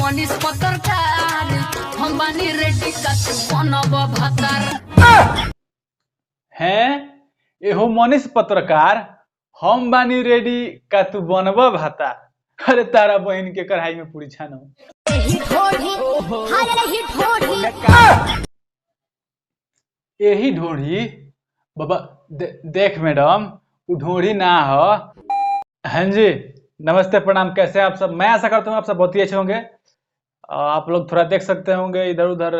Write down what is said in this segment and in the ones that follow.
मनीष पत्रकार हम बानी रेडी का बनब भतार हैं एहो मनीष पत्रकार हम बानी रेडी का तू बनब भाता। अरे तारा बहन के कढ़ाई में पूरी छानो। यही ढोढ़ी बाबा देख मैडम वो ढोढ़ी ना हो। हाँ जी नमस्ते प्रणाम, कैसे आप सब? मैं आशा करता हूँ आप सब बहुत ही अच्छे होंगे। आप लोग थोड़ा देख सकते होंगे इधर उधर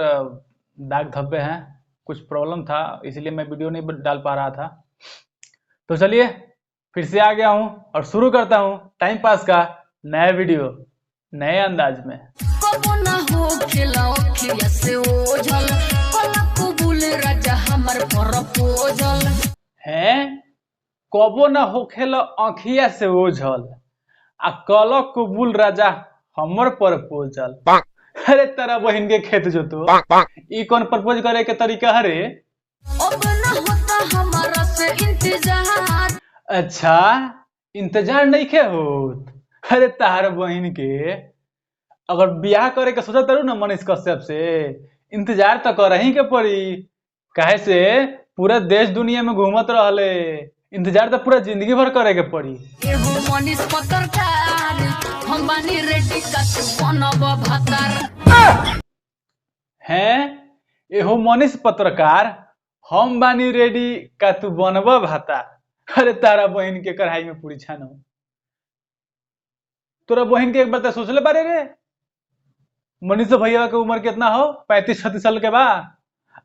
दाग धब्बे हैं, कुछ प्रॉब्लम था इसलिए मैं वीडियो नहीं डाल पा रहा था। तो चलिए फिर से आ गया हूँ और शुरू करता हूँ टाइम पास का नया वीडियो नए अंदाज में। हैं कबो न होखेला आँखिया से ओझल आ कल कबूल राजा हमर प्रपोजल। अरे तारा बहन के खेत जोतो ई कौन प्रपोज करे के तरीका हरे? अब न होता हमारा से इंतजार। अच्छा इंतजार नहीं के होत? अरे तार बहन के अगर ब्याह करे के सोचा तारू ना मनीष कश्यप से, इंतजार तो कर ही के पड़ी। काहे से पूरा देश दुनिया में घूमत रहले, इंतजार तो पूरा जिंदगी भर करे के पड़ी। एहो मनीष पत्रकार हम बानी रेडी का बनब भतार हैं एहो मनीष पत्रकार हम बानी रेडी का तू बनब भाता। अरे तारा बहन के कढ़ाई में पूरी छानो। तोरा बहन के एक बार तो सोचले बारे रे, मनीष भैया के उम्र कितना हो? 35-36 साल के बा,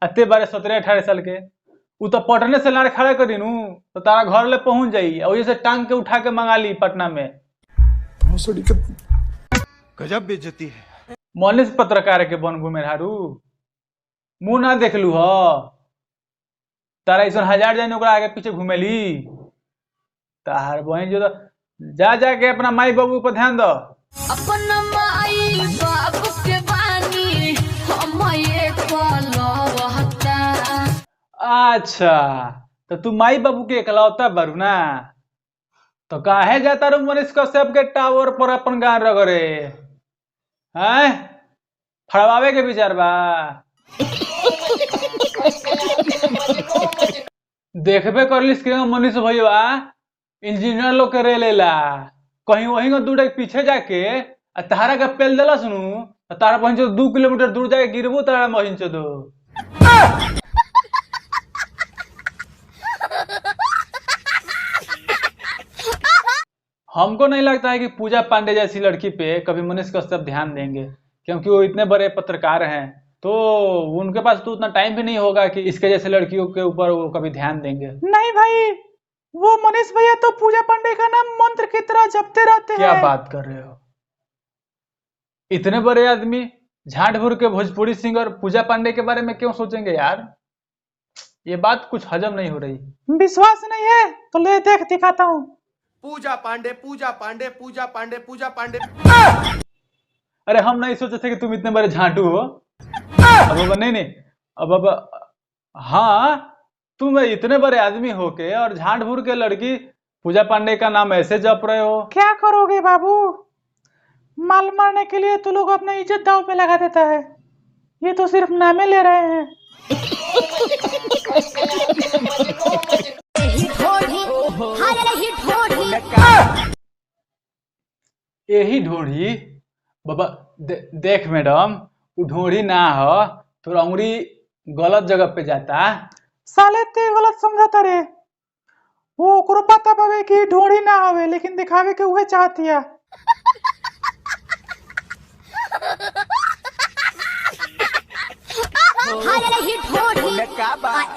अते बारे 17-18 साल के। उ तो पटने से लाड़ खड़ा करी नू तो तारा घर ले पहुंच जाई और से टांग के उठा के मंगा ली पटना में। गजब बेइज्जती है। मनीष पत्रकार के बनबू में हारू मुंह ना देख लू हो तारा ऐसा हजार जाने ओकरा आगे पीछे घूमेली। तार बहन जो जा जाके अपना माई बाबू पर ध्यान दो। अपन माई बाबू के बानी हम ये कहलवता। अच्छा तो तू माई बाबू के इकलौता बारू ना, तो काहे जाता रू मनीष कश्यप के टावर पर अपन गान रगड़े? हैं फड़वावे के विचार बा? देखबे करलिस के मनीष भैया इंजीनियर लोग के रे लेला, कहीं वही को दूर पीछे जाके तारा का पेल दिला सुनू तारा पहुंच 2 किलोमीटर दूर जाके गिरबू तारा महीन से दो। हमको नहीं लगता है कि पूजा पांडे जैसी लड़की पे कभी मनीष कश्यप ध्यान देंगे, क्योंकि वो इतने बड़े पत्रकार हैं तो उनके पास तो उतना टाइम भी नहीं होगा कि इसके जैसे लड़कियों के ऊपर वो कभी ध्यान देंगे। नहीं भाई, वो मनीष भैया तो पूजा पांडे का नाम मंत्र की तरह जपते रहते हैं। क्या बात कर रहे हो? इतने बड़े आदमी झांट भूर के भोजपुरी सिंगर पूजा पांडे के बारे में क्यों सोचेंगे यार? ये बात कुछ हजम नहीं हो रही। विश्वास नहीं है तो ले देख दिखाता हूँ। पूजा पांडे पूजा पांडे पूजा पांडे पूजा पांडे। अरे हम नहीं सोचे थे कि तुम इतने बड़े झांटू हो। अब नहीं अब हाँ तुम इतने बड़े आदमी होके और झांट भूर के लड़की पूजा पांडे का नाम ऐसे जप रहे हो। क्या करोगे बाबू, माल मारने के लिए तो लोग अपना इज्जत दांव पे लगा देता है, ये तो सिर्फ नामे ले रहे हैं। यही ढोढ़ी बाबा देख मैडम वो ढोढ़ी ना हो तो अंगुरी गलत जगह पे जाता। साले ते गलत समझता रे, वो ओकरो पता पावे कि ढोढ़ी ना आवे लेकिन दिखावे के उहे चाहतिया।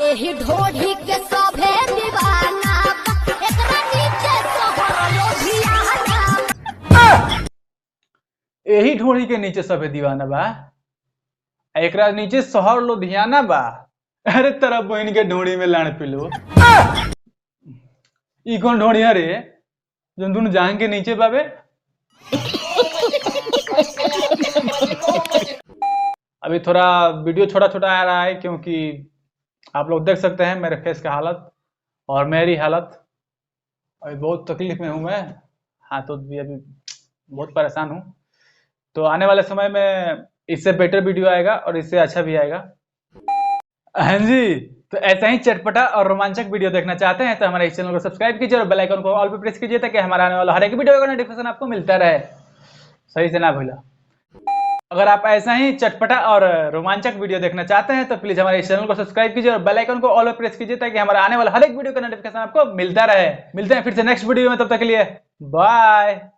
एही ढोढ़ी के सभे दीवाना एकरा नीचे शहर लोभियाना। यही ढोढ़ी के नीचे सभे दीवाना बा, एकरा नीचे शहर लुधियाना बा। अरे तेरा बहन के ढोढ़ी में लाड़ पिलो। ई कौन ढोढ़ी है रे जो दोनों जांग के नीचे बाबे? अभी थोड़ा वीडियो छोटा छोटा आ रहा है क्योंकि आप लोग देख सकते हैं मेरे फेस का हालत और मेरी हालत। अभी बहुत तकलीफ में हूँ मैं, हाथों भी अभी बहुत परेशान हूँ। तो आने वाले समय में इससे बेटर वीडियो आएगा और इससे अच्छा भी आएगा। हाँ जी, तो ऐसा ही चटपटा और रोमांचक वीडियो देखना चाहते हैं तो हमारे इस चैनल को सब्सक्राइब कीजिए और बेल आइकन को ऑल पे प्रेस कीजिए ताकि हमारा आने वाला हर एक वीडियो का नोटिफिकेशन आपको मिलता रहे। सही से ना भूला। अगर आप ऐसा ही चटपटा और रोमांचक वीडियो देखना चाहते हैं तो प्लीज हमारे इस चैनल को सब्सक्राइब कीजिए और बेल आइकन को ऑल पे प्रेस कीजिए ताकि हमारा आने वाला हर एक वीडियो का नोटिफिकेशन आपको मिलता रहे। मिलते हैं फिर से नेक्स्ट वीडियो में, तब तक के लिए बाय।